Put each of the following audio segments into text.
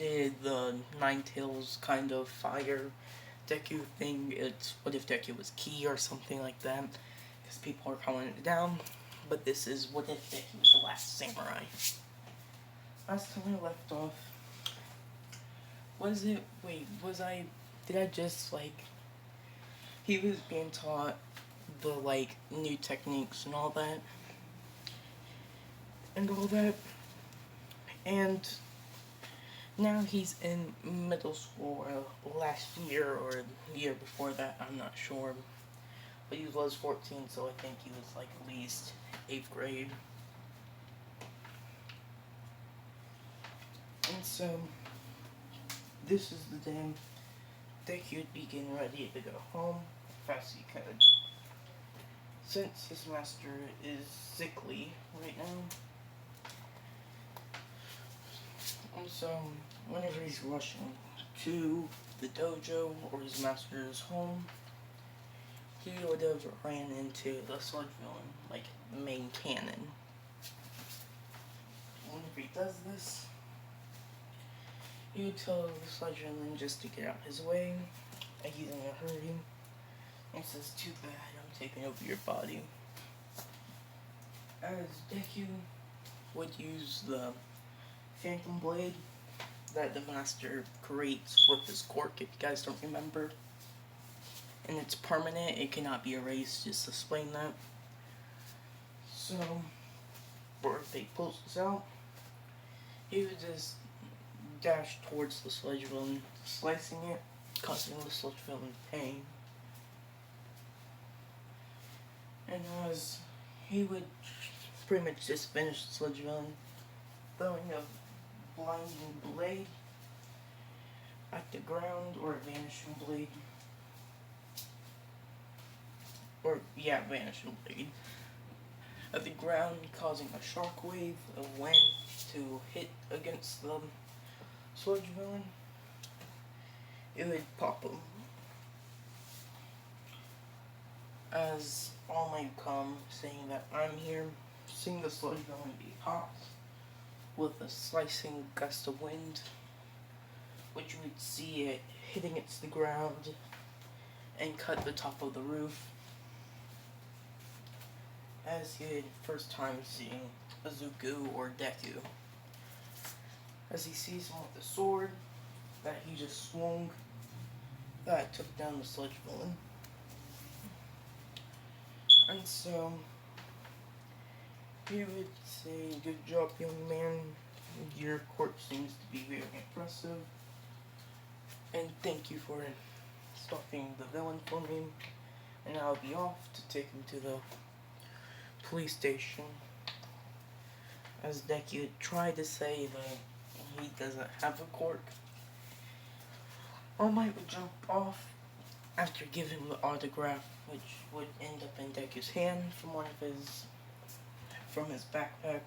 did the Nine Tails kind of fire deku thing. It's what if deku was key or something like that, because people are calling it down. But this is what if deku was the last samurai. Last time I left off, did I just, like, he was being taught the, like, new techniques and all that, and now he's in middle school, last year, or the year before that, I'm not sure, but he was 14, so I think he was, like, at least 8th grade, and so, this is the day that he'd be getting ready to go home as fast as he could. Since his master is sickly right now, and so whenever he's rushing to the dojo or his master's home, he would have ran into the sludge villain, like the main cannon. Whenever he does this, he would tell the sludge villain just to get out his way, and he's in a hurry, and says, "Too bad, I'm taking over your body." As Deku would use the Phantom Blade that the master creates with his quirk, if you guys don't remember. And it's permanent, it cannot be erased, just to explain that. So, if he pulls this out, he would just dash towards the sludge villain, slicing it, causing the sludge villain pain. And as he would pretty much just finish the sludge villain, throwing a blinding blade at the ground, or a vanishing blade. Vanishing blade at the ground, causing a shockwave of wind to hit against the sludge villain. It would pop him. As All Might come, saying that I'm here, seeing the sludge villain be popped with a slicing gust of wind, which you would see it hitting it to the ground and cut the top of the roof. As he had first time seeing Izuku or Deku. As he sees him with the sword that he just swung, that took down the sludge villain. And so, he would say, "Good job, young man. Your quirk seems to be very impressive. And thank you for stopping the villain for me. And I'll be off to take him to the police station." As Deku tried to say that he doesn't have a quirk, All Might would jump off after giving him the autograph, which would end up in Deku's hand from his backpack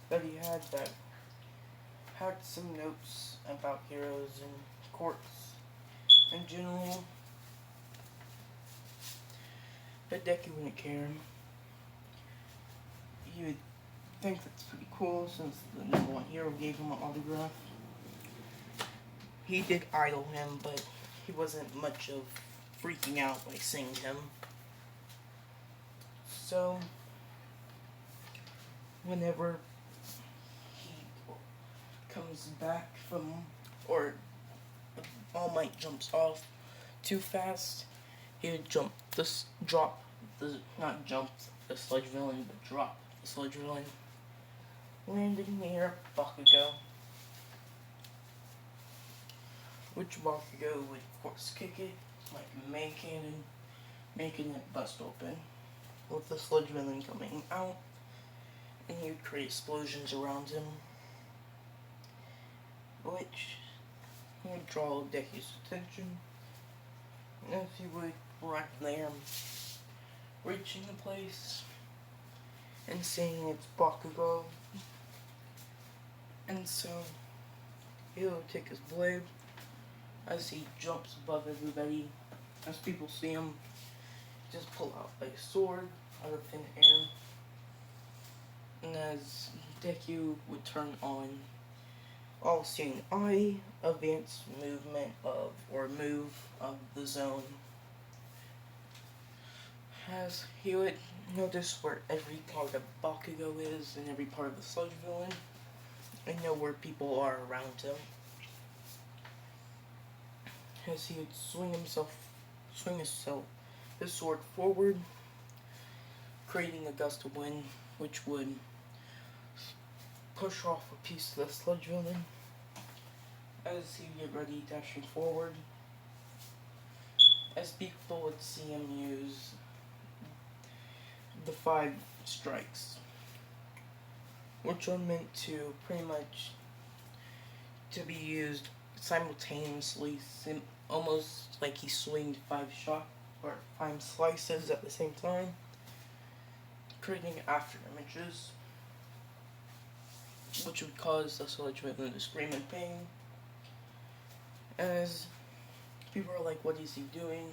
that he had, that had some notes about heroes and quirks in general. But Deku wouldn't care. You would think that's pretty cool, since the #1 hero gave him an autograph. He did idol him, but he wasn't much of freaking out by seeing him. So, whenever he comes back from, or All Might jumps off too fast, he would drop the sludge villain, but drop the sludge villain, landing near Bakugo, which Bakugo would of course kick it like a main cannon, making it bust open, with the sludge villain coming out, and he would create explosions around him, which would draw Deku's attention, and if he would run there, reaching the place, and seeing it's Bakugo, and so he'll take his blade as he jumps above everybody, as people see him just pull out a sword out of thin air, and as Deku would turn on All seeing eye, advanced movement of or move of the zone. As he would notice where every part of Bakugo is and every part of the sludge villain, and know where people are around him. As he would swing his sword forward, creating a gust of wind, which would push off a piece of the sludge villain. As he would get ready, dashing forward, as people would see him use the 5 strikes, which are meant to pretty much to be used simultaneously, almost like he swinged 5 shots or 5 slices at the same time, creating after images, which would cause the sludge villain to scream in pain. As people are like, what is he doing?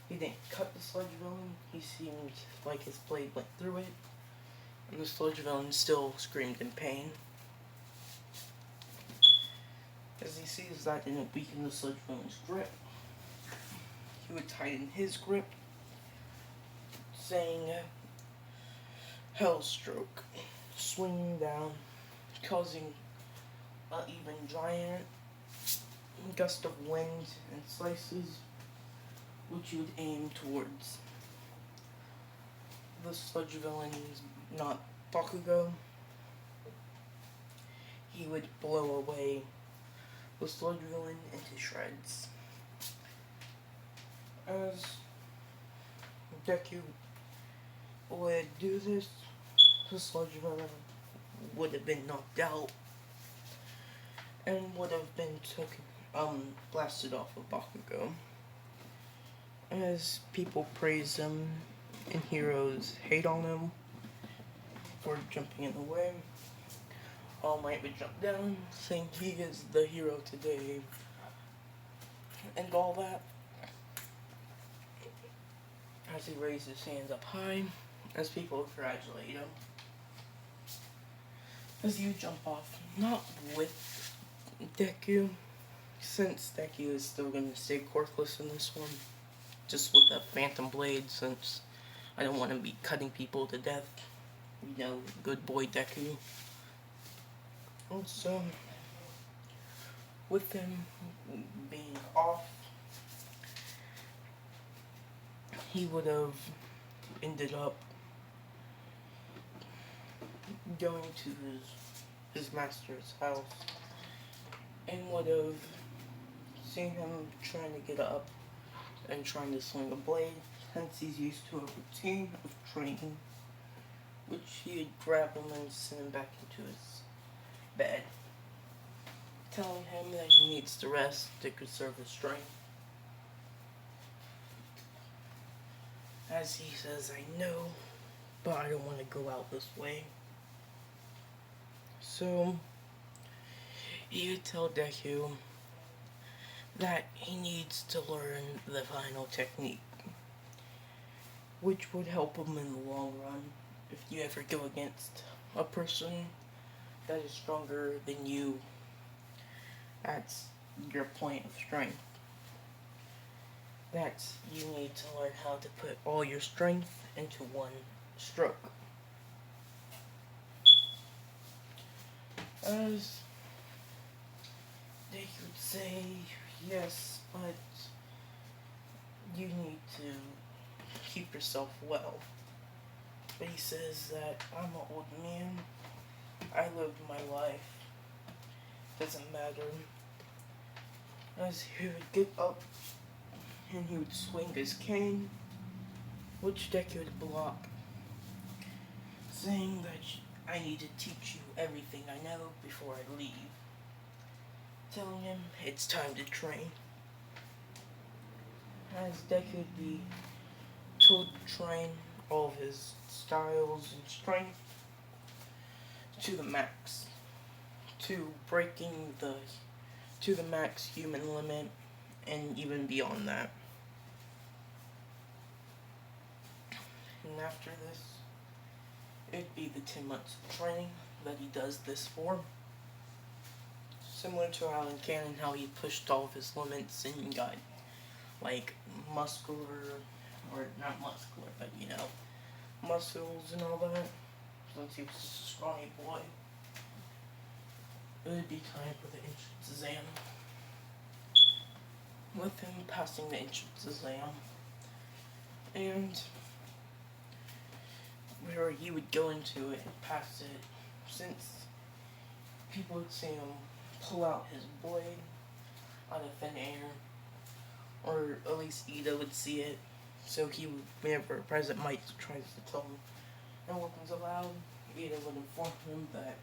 He didn't cut the sludge villain, he seemed like his blade went through it, and the sludge villain still screamed in pain. As he sees that didn't weaken the sludge villain's grip, he would tighten his grip, saying, Hellstroke, swinging down, causing an even giant gust of wind and slices, which you would aim towards the sludge villain's, not Bakugo. He would blow away the sludge villain into shreds. As Deku would do this, the sludge villain would have been knocked out and would have been blasted off of Bakugo. As people praise him and heroes hate on him for jumping in the way, All Might would jump down, saying he is the hero today, and all that. As he raised his hands up high, as people congratulate him. As you jump off, not with Deku, since Deku is still going to stay corkless in this one, just with a phantom blade, since I don't want to be cutting people to death. You know, good boy Deku. And so, with him being off, he would have ended up going to his master's house and would have seen him trying to get up and trying to swing a blade, since he's used to a routine of training, which he'd grab him and send him back into his bed, telling him that he needs to rest to conserve his strength. As he says, I know, but I don't want to go out this way. So, he would tell Deku that he needs to learn the final technique, which would help him in the long run if you ever go against a person that is stronger than you at your point of strength. That you need to learn how to put all your strength into one stroke. As they could say, yes, but you need to keep yourself well. But he says that I'm an old man, I lived my life, doesn't matter. As he would get up and he would swing his cane, which Deku would block, saying that I need to teach you everything I know before I leave, telling him it's time to train. As Deku would be told to train all of his styles and strength to the max, to breaking to the max human limit, and even beyond that. And after this, it'd be the 10 months of training that he does this for. Similar to how in canon, how he pushed all of his limits and got, like, muscular, or not muscular, but, you know, muscles and all that, since he was just a scrawny boy. It would be time for the entrance exam. With him passing the entrance exam, and where he would go into it and pass it, since people would see him pull out his blade out of thin air, or at least Ida would see it, so he would, whenever President Mike tries to tell him no weapons allowed, Ida would inform him that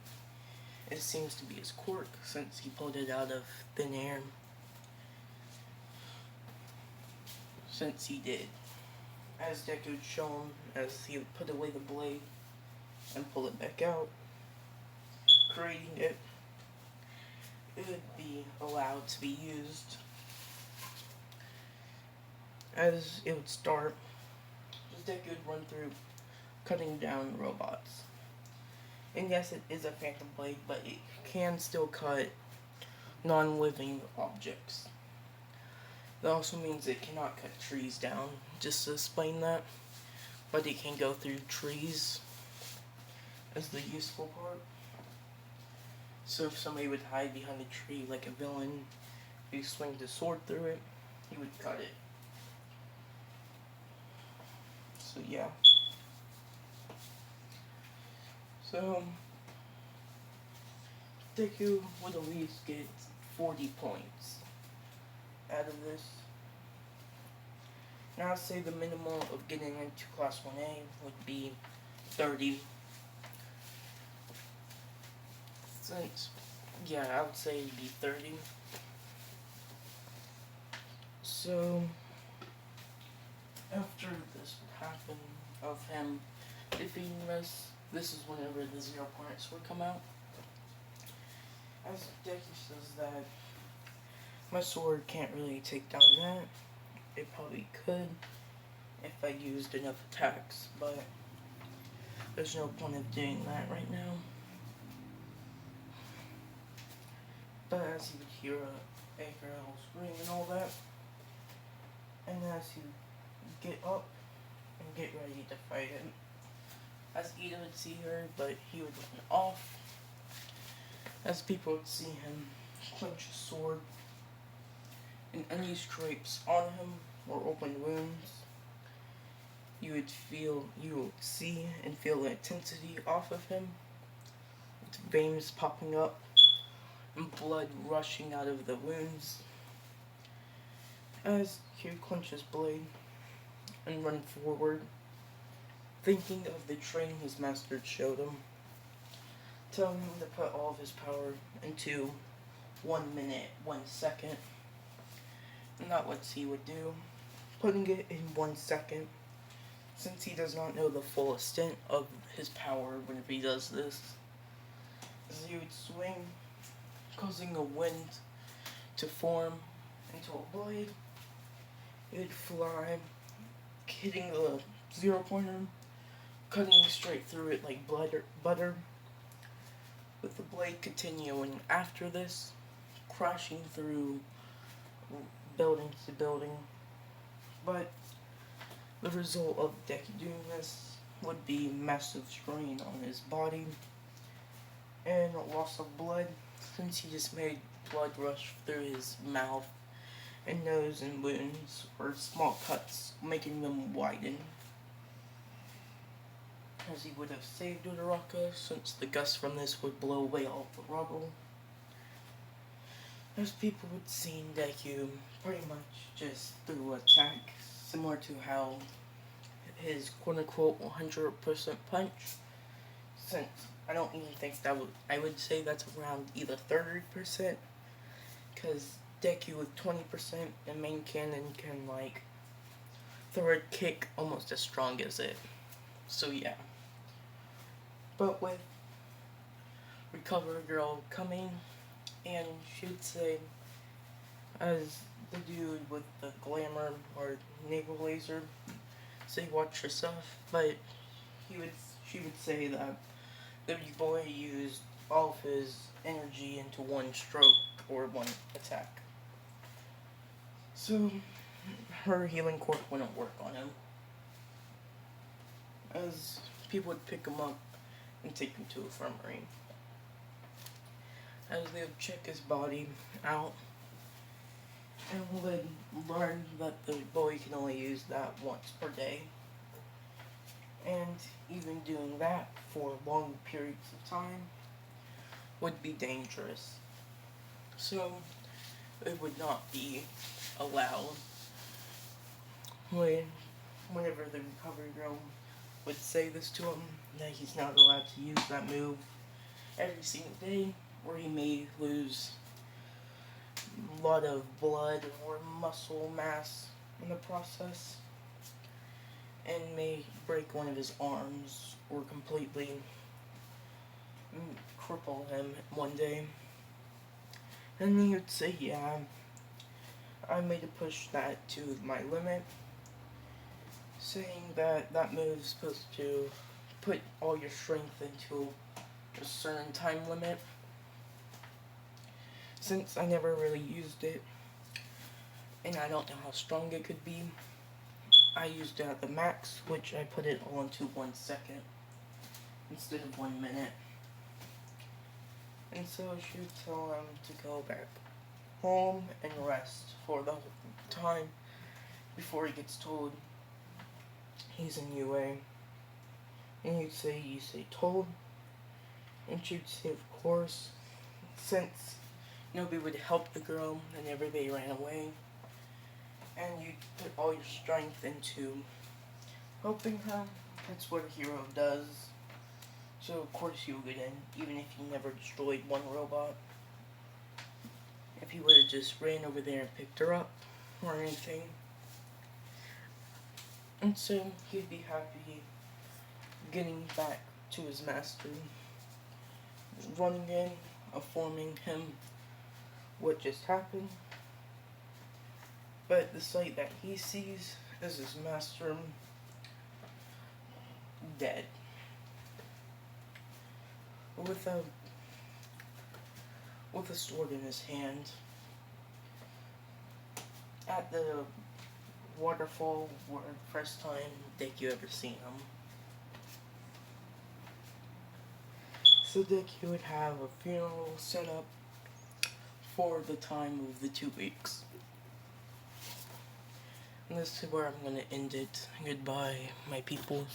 it seems to be his quirk, since he pulled it out of thin air. Since he did. As Deku would show him, as he would put away the blade and pull it back out, creating it, it would be allowed to be used. As it would start, Deku would run through cutting down robots. And yes, it is a phantom blade, but it can still cut non-living objects. That also means it cannot cut trees down, just to explain that. But it can go through trees as the useful part. So if somebody would hide behind a tree like a villain, if you swing the sword through it, he would cut it. So yeah. So Deku would at least get 40 points out of this. Now I'd say the minimum of getting into Class 1A would be 30. Since, yeah, I would say it'd be 30. So, after this would happen, of him defeating us, this is whenever the 0 points would come out. As Deku says that my sword can't really take down that. It probably could if I used enough attacks, but there's no point of doing that right now. But as he would hear a girl scream and all that, and as he would get up and get ready to fight him, as Ida would see her, but he would run off. As people would see him clench his sword, and any scrapes on him or open wounds, you would see and feel the intensity off of him, with veins popping up and blood rushing out of the wounds. As he would clench his blade and run forward, thinking of the training his master showed him, telling him to put all of his power into 1 minute, 1 second. Not what he would do, putting it in 1 second, since he does not know the full extent of his power whenever he does this. As he would swing, causing a wind to form into a blade, it would fly, hitting the 0 pointer, cutting straight through it like butter, with the blade continuing after this, crashing through building to building. But the result of Deku doing this would be massive strain on his body and loss of blood, since he just made blood rush through his mouth and nose and wounds, or small cuts, making them widen. As he would have saved Uraraka, since the gusts from this would blow away all the rubble. As people would see Deku pretty much just through attack, similar to how his quote-unquote 100% punch, since I don't even think I would say that's around either 30%, because Deku with 20% and main cannon can like throw a kick almost as strong as it. So yeah. But with Recover Girl coming, and she would say, as the dude with the glamour or naval laser, say watch yourself, but she would say that the boy used all of his energy into one stroke, or one attack. So, her healing quirk wouldn't work on him, as people would pick him up and take him to a infirmary. As they would check his body out, and would learn that the boy can only use that once per day. And even doing that for long periods of time would be dangerous. So it would not be allowed. Whenever the recovery room would say this to him, that he's not allowed to use that move every single day, or he may lose a lot of blood or muscle mass in the process, and may break one of his arms or completely cripple him one day. And he would say, yeah, I made a push that to my limit, saying that that move is supposed to put all your strength into a certain time limit. Since I never really used it, and I don't know how strong it could be, I used it at the max, which I put it all into 1 second instead of 1 minute. And so she would tell him to go back home and rest for the whole time before he gets told he's in UA. And you say told, and she'd say of course, since nobody would help the girl whenever they ran away, and you put all your strength into helping her. That's what a hero does. So of course you'll get in, even if you never destroyed one robot. If you would have just ran over there and picked her up, or anything. And so he'd be happy getting back to his master, running in, informing him what just happened. But the sight that he sees is his master dead, with a sword in his hand, at the waterfall where the first time Deku ever seen him. So Deku would have a funeral set up for the time of the 2 weeks. And this is where I'm gonna end it. Goodbye, my people.